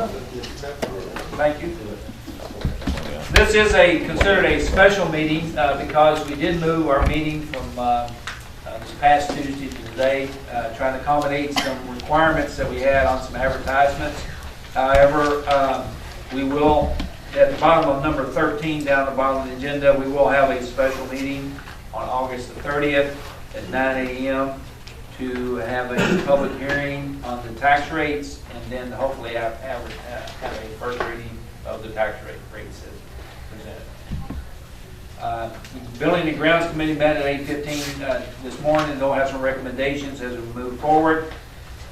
Thank you. This is considered a special meeting because we did move our meeting from this past Tuesday to today, trying to accommodate some requirements that we had on some advertisements. However, we will, at the bottom of number 13, down the bottom of the agenda, we will have a special meeting on August the 30th at 9 a.m. to have a public hearing on the tax rates, and then hopefully have a first reading of the tax rates as presented. Building and Grounds Committee met at 8:15 this morning. They'll have some recommendations as we move forward.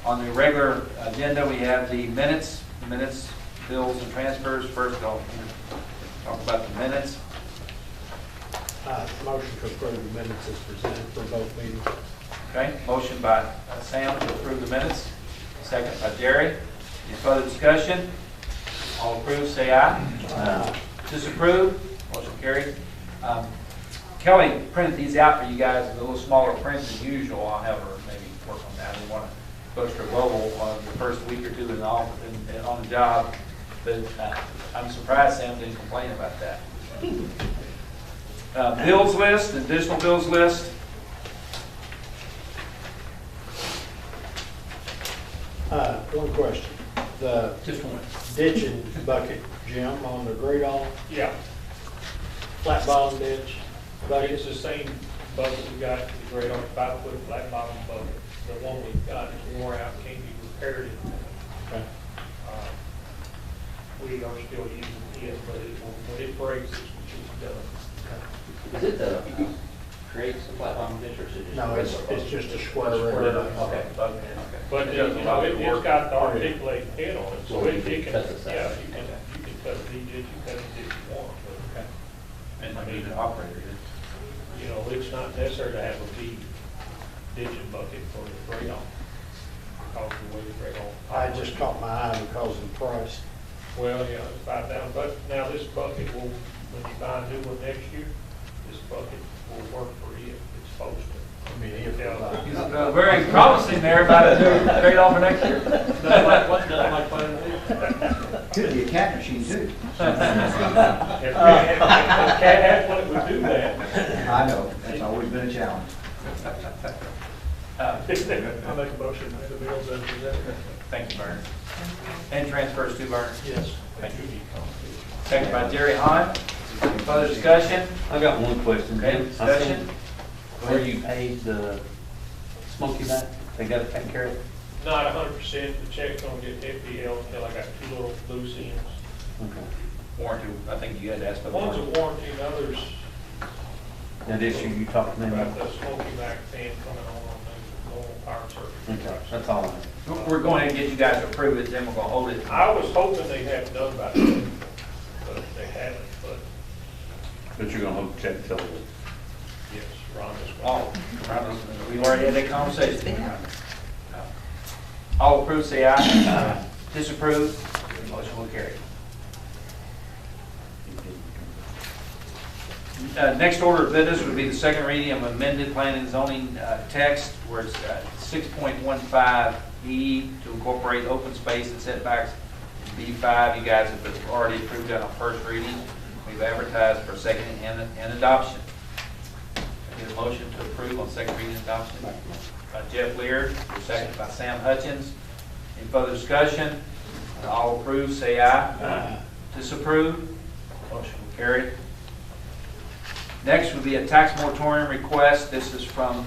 On the regular agenda, we have the minutes, bills, and transfers. First, I'll talk about the minutes. Motion to approve the minutes is presented for both meetings. Okay, motion by Sam to approve the minutes. Second by Jerry. Any further discussion? All approved, say aye. Disapprove? Motion carried. Kelly printed these out for you guys in a little smaller print than usual. I'll have her maybe work on that. We want to post her logo the first week or two in the office and on the job. But I'm surprised Sam didn't complain about that. Bills list, additional bills list. One question. The Just one. ditching bucket, Jim, on the grade all, Yeah, flat bottom ditch but bucket. it's the same bucket we got, the grade on 5-foot flat bottom bucket. The one we've got is wore out, can't be repaired. Okay. We are still using it, but when it breaks, it's done. Is it the creates the flat bottom ditch or is it just? No, it's just a square Square. rail. Okay. But it's got the articulated head on it, so it can, Cuts it yeah, size. you can cut the ditch, you cut the ditch you want. But, And I mean, the operator. you know, it's not necessary to have a big ditching bucket for the grade on. Because of the way the grade on. I just caught my eye because of the price. Well, yeah, it's 5,000, but now this bucket will, when you buy a new one next year, this bucket will work for you, it's supposed to. I mean, if Very promising there about a trade off for next year. Could be a cat machine too. If Cat had one, it would do that. I know, that's always been a challenge. I'll make a motion to the bills as presented. Thank you, Vern. And transfers to Vern. Yes. Thank you. Second by Jerry Hahn. Further discussion? I got one question. Okay, I discussion? seen where you paid the smoky back, they got it taken care of? Not 100%, the check's gonna get FDL until I got two little loose ends. Okay. Warranty, I think you had asked for One's a warranty. warranty, and others That issue you talked to me about about? the smoky back fan coming on the normal power circuit. Okay, that's all I know. We're going to get you guys to approve it, then we're going to hold it. I was hoping they had done about it, but they haven't, but But you're gonna hold the check till yes, Ron is. Oh, we already had that conversation. All approved, say aye. Disapprove, motion will carry. Next order of business would be the second reading of amended planning and zoning text, where it's 6.15E to incorporate open space and setbacks in B5. You guys have already approved that on first reading. We've advertised for second and adoption. Get a motion to approve on second reading and adoption by Jeff Lear, second by Sam Hutchins. Any further discussion? All approved, say aye. Disapprove? Motion will carry. Next would be a tax moratorium request. This is from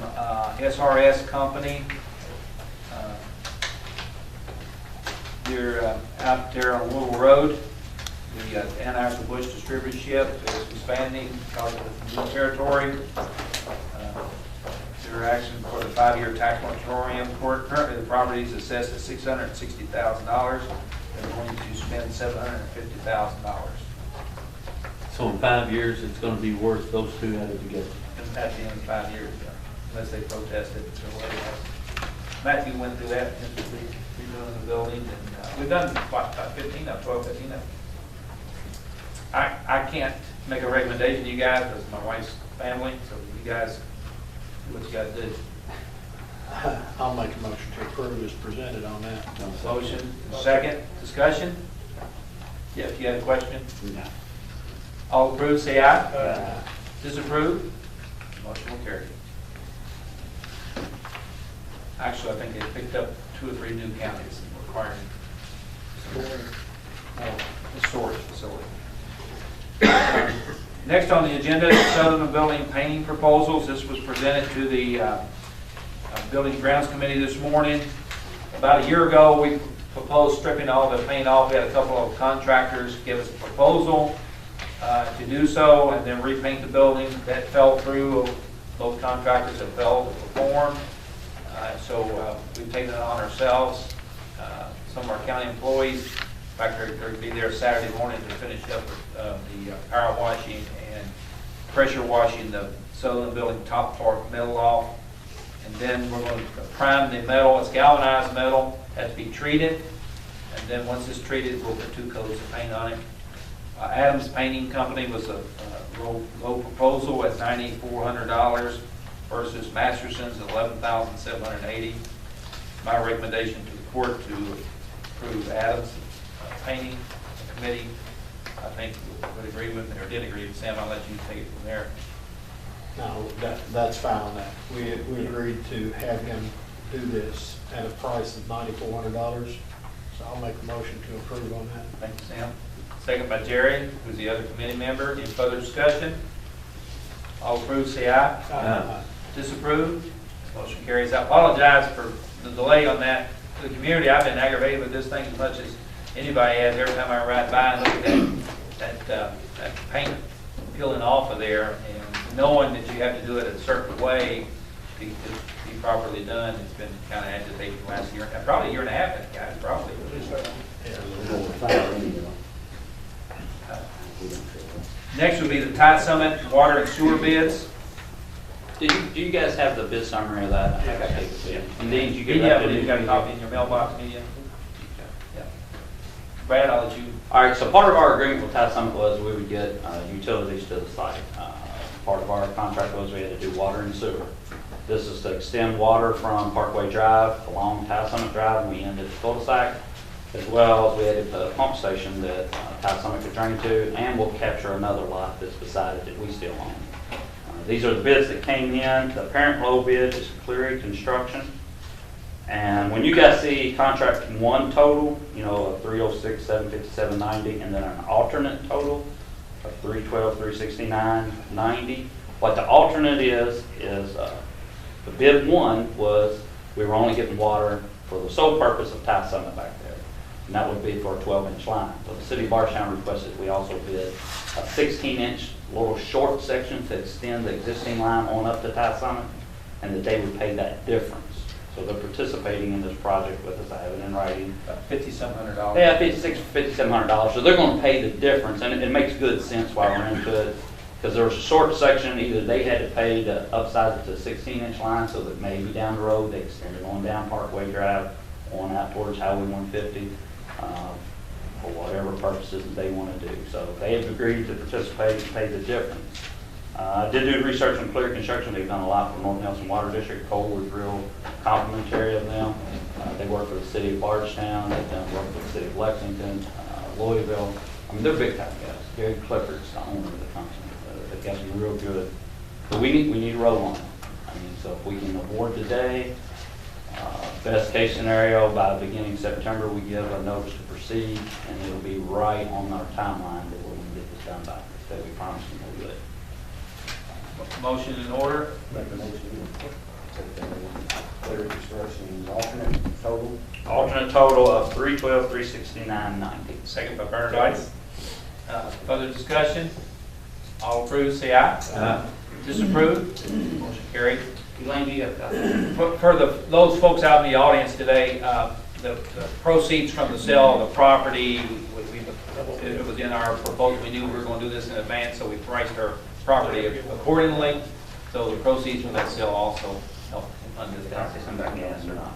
SRS Company. They're out there on Little Road. The Anheuser-Busch distributorship is expanding because of the new territory. They're asking for the 5-year tax moratorium. Currently, the property is assessed at $660,000. They're going to spend $750,000 So in 5 years, it's gonna be worth those two added together. at the end of 5 years, unless they protest it or whatever. Matthew went through that, just redoing the building, and we've done what, about 15 of 12, 15 of. I can't make a recommendation to you guys, because it's my wife's family, so you guys do what you guys do. I'll make a motion to approve as presented on that. Motion, second, discussion, Jeff, you have a question? No. All approved, say aye. Uh, Disapprove? Motion will carry. Actually, I think they picked up 2 or 3 new counties requiring the storage facility. Next on the agenda is Sutherland Building painting proposals. This was presented to the Building and Grounds Committee this morning. About a year ago, we proposed stripping all the paint off. We had a couple of contractors give us a proposal to do so and then repaint the building. That fell through. Both contractors have failed to perform. So we've taken it on ourselves. Some of our county employees, in fact, they're going to be there Saturday morning to finish up the power washing and pressure washing the Sutherland Building top part metal off. And then we're going to prime the metal. It's galvanized metal, has to be treated. And then once it's treated, we'll put 2 coats of paint on it. Adams Painting Company was a low proposal at $9,400 versus Masterson's at $11,780. My recommendation to the court to approve Adams Painting Committee. I think would agree with, or did agree with Sam. I'll let you take it from there. No, that's fine on that. We agreed to have him do this at a price of $9,400. So I'll make a motion to approve on that. Thank you, Sam. Second by Jerry, who's the other committee member. Any further discussion? All approved, say aye. Disapprove? Motion carries. I apologize for the delay on that. The community, I've been aggravated with this thing as much as anybody has. Every time I ride by and look at that paint peeling off of there, and knowing that you have to do it a certain way to be properly done, it's been kind of agitating the last year, probably a year and a half, guys, probably. Next would be the Tide Summit water and sewer bids. Do you guys have the bid summary of that? I think I take the bid. And then you get Yeah, that. you got a copy in your mailbox, media. Yeah. Brad, I'll let you. All right, so part of our agreement with Tide Summit was we would get utilities to the site. Part of our contract was we had to do water and sewer. This is to extend water from Parkway Drive along Tide Summit Drive, and we ended the cul-de-sac, as well as we added the pump station that Tide Summit could drain to, and we'll capture another lot that's beside it that we still own. These are the bids that came in. The parent low bid is Cleary Construction. And when you guys see contract 1 total, you know, of 306, 750, 790, and then an alternate total of 312, 369, 90. What the alternate is the bid 1 was we were only getting water for the sole purpose of Tide Summit back there. And that would be for a 12-inch line. So the city of Barstown requested we also bid a 16-inch little short section to extend the existing line on up to Tide Summit, and that they would pay that difference. So they're participating in this project with us. I have it in writing. $5,700. Yeah, $5,700. So they're going to pay the difference, and it makes good sense why we're into it, because there was a short section. Either they had to pay to upsize it to a 16-inch line, so that maybe down the road they extended on down Parkway Drive, on out towards Highway 150, for whatever purposes that they want to do. So they have agreed to participate and pay the difference. I did do research on Clear Construction. They've done a lot for North Nelson Water District. Cole was real complimentary of them. They work for the city of Bardstown. They've done work for the city of Lexington, Louisville. I mean, they're big time guys. Gary Clifford's the owner of the company. They've got some real good. But we need to roll on. I mean, so if we can award today, best case scenario, by the beginning of September, we give a notice to proceed, and it'll be right on our timeline that we're going to get this done by, that we promised them we'll do it. Motion in order. Make a motion to Clear Construction alternate total. Alternate total of 312, 369, 90. Second by Bernadette. Further discussion? All approved, say aye. Disapprove? Motion carried. Elaine, do you have for those folks out in the audience today, the proceeds from the sale of the property, it was in our proposal. We knew we were going to do this in advance, so we priced our property accordingly. So the proceeds from that sale also help fund this. Did I say something about gas or not?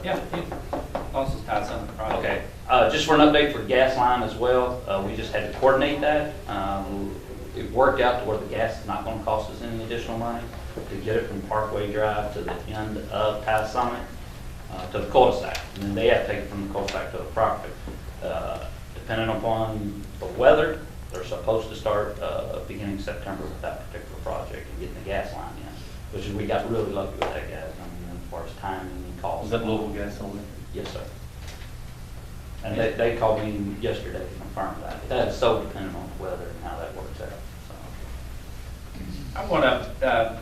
Yeah, also tied some of the project. Okay. Just for an update for gas line as well, we just had to coordinate that. It worked out to where the gas is not going to cost us any additional money to get it from Parkway Drive to the end of Tide Summit to the cul-de-sac. And then they have to take it from the cul-de-sac to the property. The depending upon the weather, they're supposed to start beginning September with that particular project and getting the gas line in, which is, we got really lucky with that, guys. I mean, as far as timing and cost. Is that local gas only? Yes, sir. And they called me yesterday to confirm that. That is so dependent on the weather and how that works out, so. I want to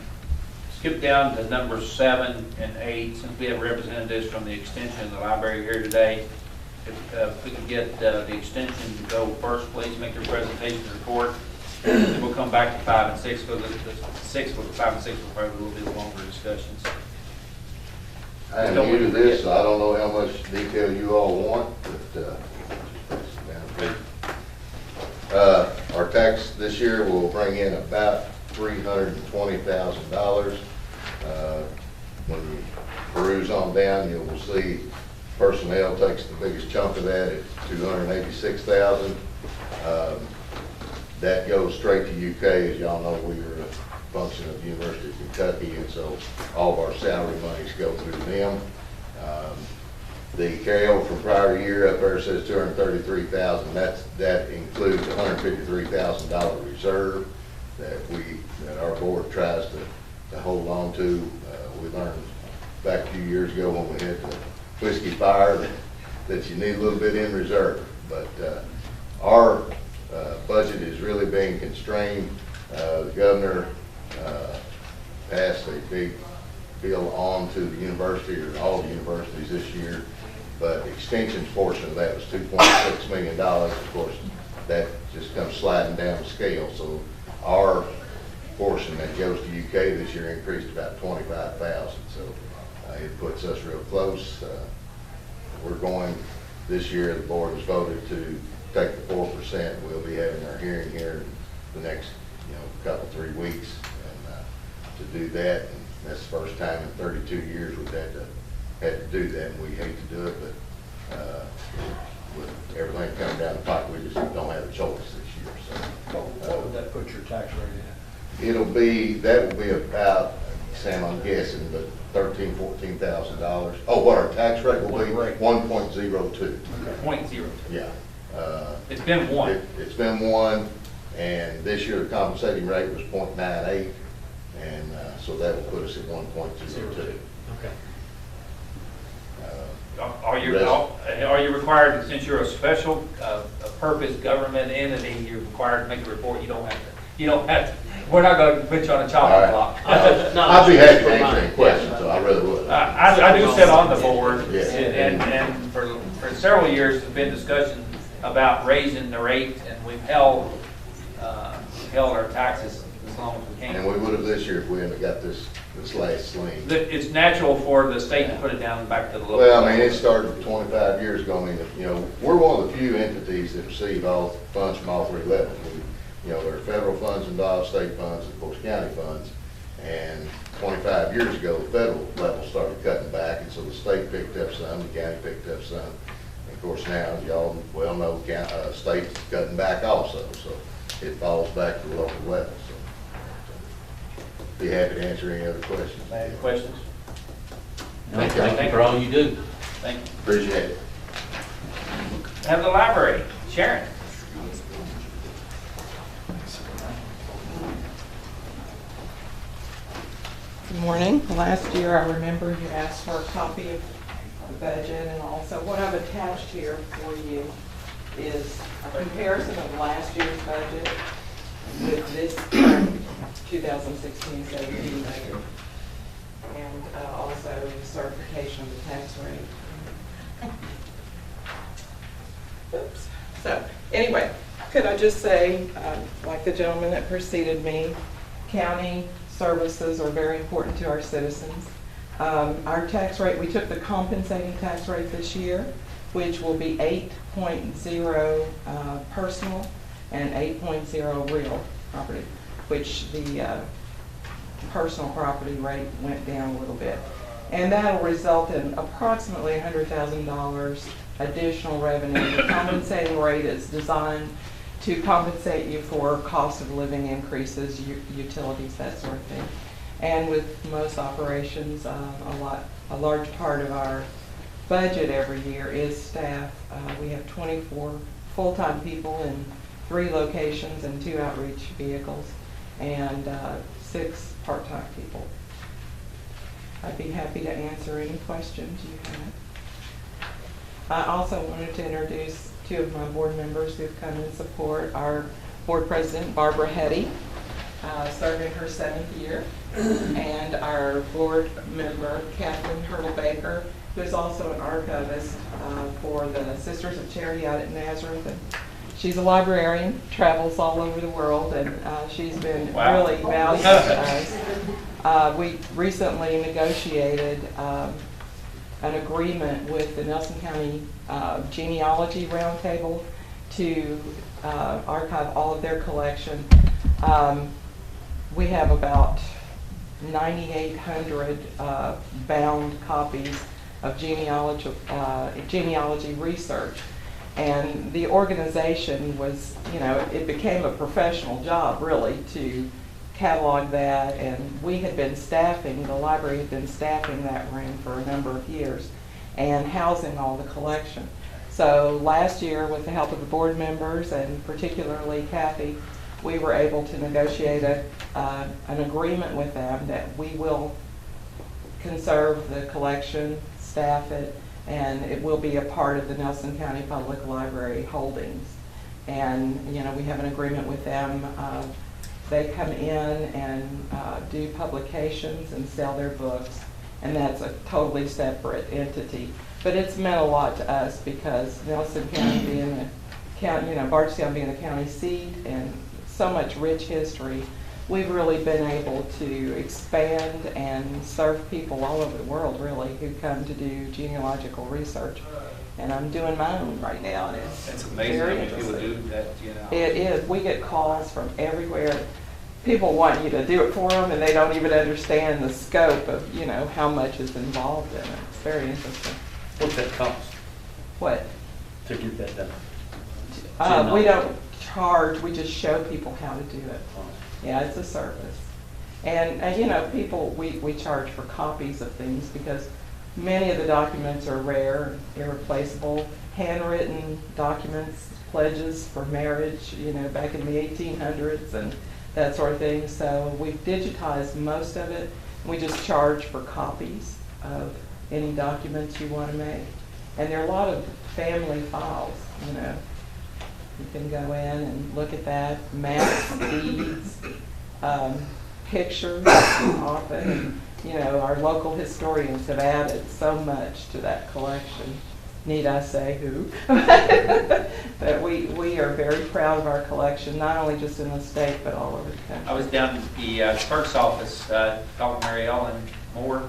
skip down to number 7 and 8, since we have representatives from the extension of the library here today. If we could get the extension to go first, please, make your presentation report. Then we'll come back to 5 and 6, because the 5 and 6 will probably be a little bit longer discussions. I am new to this, so I don't know how much detail you all want, but our tax this year will bring in about $320,000. When you peruse on down, you will see personnel takes the biggest chunk of that at $286,000. That goes straight to UK. As y'all know, we are a function of the University of Kentucky, and so all of our salary monies go through them. The carryover from prior year up there says $233,000. That includes a $153,000 reserve that our board tries to hold on to. We learned back a few years ago when we had the whiskey fire that you need a little bit in reserve. But our budget is really being constrained. The governor passed a big bill on to the university, or all the universities this year, but the extensions portion of that was $2.6 million. Of course, that just comes sliding down the scale. So our portion that goes to UK this year increased about $25,000. So it puts us real close. We're going, this year the board has voted to take the 4%. We'll be having our hearing here the next couple, 3 weeks, and to do that. And that's the first time in 32 years we've had to do that, and we hate to do it, but with everything coming down the pipe, we just don't have a choice this year. So What would that put your tax rate at? that will be about, Sam, I'm guessing, but $13,000–14,000. Oh, what our tax rate will be? 1.02. 0.0. Yeah. It's been 1. It's been 1, and this year the compensating rate was 0.98, and so that will put us at 1.02. Okay. Are you required, since you're a special purpose government entity, you're required to make a report? You don't have to. We're not going to put you on a chopping block. I'd be happy to answer any questions, so I really would. I do sit on the board, Yeah. and for several years, there's been discussion about raising the rate, and we've held our taxes as long as we can. And we would have this year if we hadn't got this last swing. It's natural for the state to put it down back to the local. Well, I mean, it started 25 years ago. I mean, we're one of the few entities that receive all funds from all 3 levels. There are federal funds involved, state funds, and of course county funds. And 25 years ago, the federal level started cutting back, and so the state picked up some, the county picked up some. And of course now, as y'all well know, state's cutting back also, so it falls back to the local level. So be happy to answer any other questions. Any questions? Thank you for all you do. Thank you. Appreciate it. Have the library. Sharon. Good morning. Last year, I remember you asked for a copy of the budget, and also what I've attached here for you is a comparison of last year's budget with this 2016-17 budget, and also certification of the tax rate. Oops. So, anyway, could I just say, like the gentleman that preceded me, county services are very important to our citizens. Our tax rate, we took the compensating tax rate this year, which will be 8.0 personal and 8.0 real property, which the personal property rate went down a little bit. And that'll result in approximately $100,000 additional revenue. The compensating rate is designed to compensate you for cost of living increases, utilities, that sort of thing. And with most operations, a large part of our budget every year is staff. We have 24 full-time people in 3 locations and 2 outreach vehicles, and 6 part-time people. I'd be happy to answer any questions you have. I also wanted to introduce 2 of my board members who've come in support. Our board president, Barbara Hetty, serving her 7th year, and our board member, Kathleen Hurdle Baker, who is also an archivist for the Sisters of Charity out at Nazareth. And she's a librarian, travels all over the world, and she's been really valuable to us. We recently negotiated an agreement with the Nelson County Genealogy Roundtable to archive all of their collection. We have about 9,800 bound copies of genealogy research. And the organization was, it became a professional job really to catalog that, and we had been staffing, the library had been staffing that room for a number of years and housing all the collection. So last year, with the help of the board members and particularly Kathy, we were able to negotiate an agreement with them that we will conserve the collection, staff it, and it will be a part of the Nelson County Public Library holdings. And we have an agreement with them. They come in and do publications and sell their books, and that's a totally separate entity. But it's meant a lot to us because Nelson County being the county, Bardstown being the county seat, and so much rich history, we've really been able to expand and serve people all over the world, really, who come to do genealogical research. And I'm doing my own right now, and it's amazing how very many people interesting. do that, It is. We get calls from everywhere. People want you to do it for them, and they don't even understand the scope of, how much is involved in it. It's very interesting. What's that cost What? to get that done? We don't charge. We just show people how to do it. Yeah, it's a service. And people, we charge for copies of things because many of the documents are rare, irreplaceable, handwritten documents, pledges for marriage, back in the 1800s and that sort of thing. So we've digitized most of it. We just charge for copies of any documents you want to make. And there are a lot of family files, You can go in and look at that, maps, deeds, pictures often. Our local historians have added so much to that collection. Need I say who? But we are very proud of our collection, not only just in the state, but all over the country. I was down at the clerk's office talking to Mary Ellen Moore.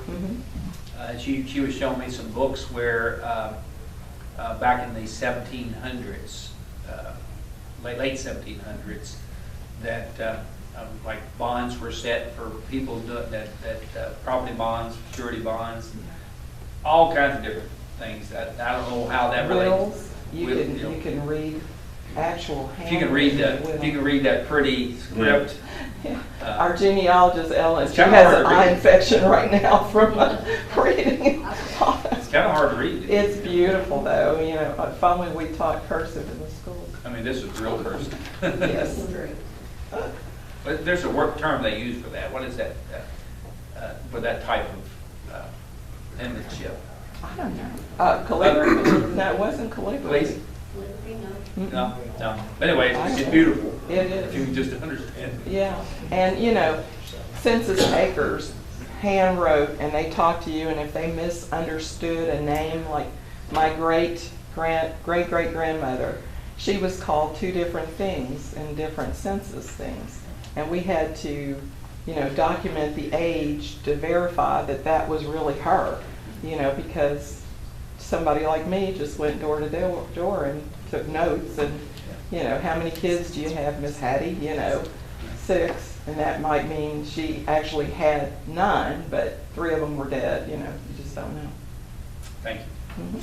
She was showing me some books where back in the 1700s, late 1700s, that like bonds were set for people doing that property bonds, surety bonds, all kinds of different things. I don't know how that relates. Wills, you can read actual handwritten. If you can read that pretty script. Yeah. Our genealogist Ellen, It's she kinda has hard an to eye read. infection right now from reading. It's kind of hard to read. It's beautiful though. If only we taught cursive in the schools. I mean, this is real person. Yes. But there's a work term they use for that. What is that? For that type of penmanship? I don't know. Calligraphy. No, it wasn't calligraphy. Please? No. Anyway, it's beautiful. It If you is. can just understand. Yeah. And census takers hand wrote, and they talk to you, and if they misunderstood a name, like my great great grandmother, she was called 2 different things in different census things, and we had to document the age to verify that that was really her, because somebody like me just went door to door and took notes, and how many kids do you have, Miss Hattie? 6, and that might mean she actually had 9, but 3 of them were dead. You just don't know. Thank you.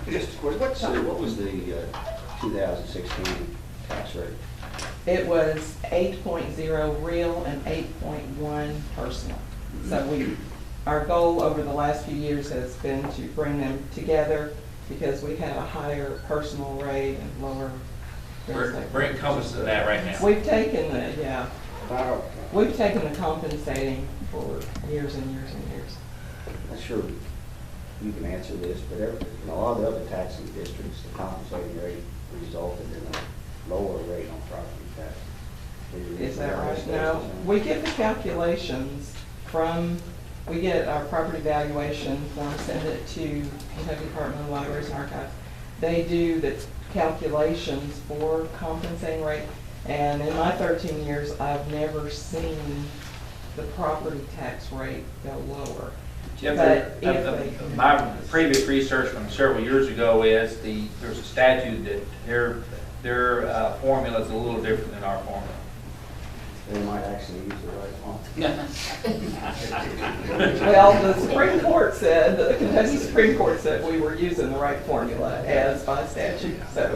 Just a question, what was the 2016 tax rate? It was 8.0 real and 8.1 personal. So our goal over the last few years has been to bring them together because we had a higher personal rate and lower. We're encompassing that right now. We've taken the, yeah, Now, we've taken the compensating for years and years and years. I'm sure you can answer this, but in a lot of the other taxing districts, the compensating rate resulted in a lower rate on property taxes. Is that right? No, we get the calculations from, we get our property valuation form, send it to Kentucky Department of Libraries and Archives. They do the calculations for compensating rate, and in my 13 years, I've never seen the property tax rate go lower. Yeah, But if they- my previous research from several years ago is there's a statute that their formula is a little different than our formula. They might actually use the right one. Well, the Supreme Court said, the Kentucky Supreme Court said we were using the right formula as by statute, so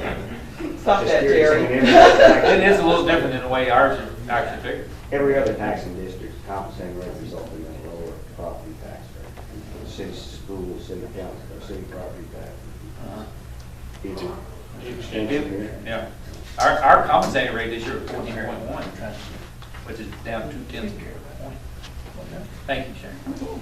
stop Just that, curious, Jerry. I mean, every- It is a little different than the way ours are actually figured. Every other taxing district, compensating rate resulted in a lower property tax rate. The city schools, city county, or city property tax. Either. Yeah. Our compensating rate this year is 14.1, which is down 2/10 of a point. Thank you, Sharon.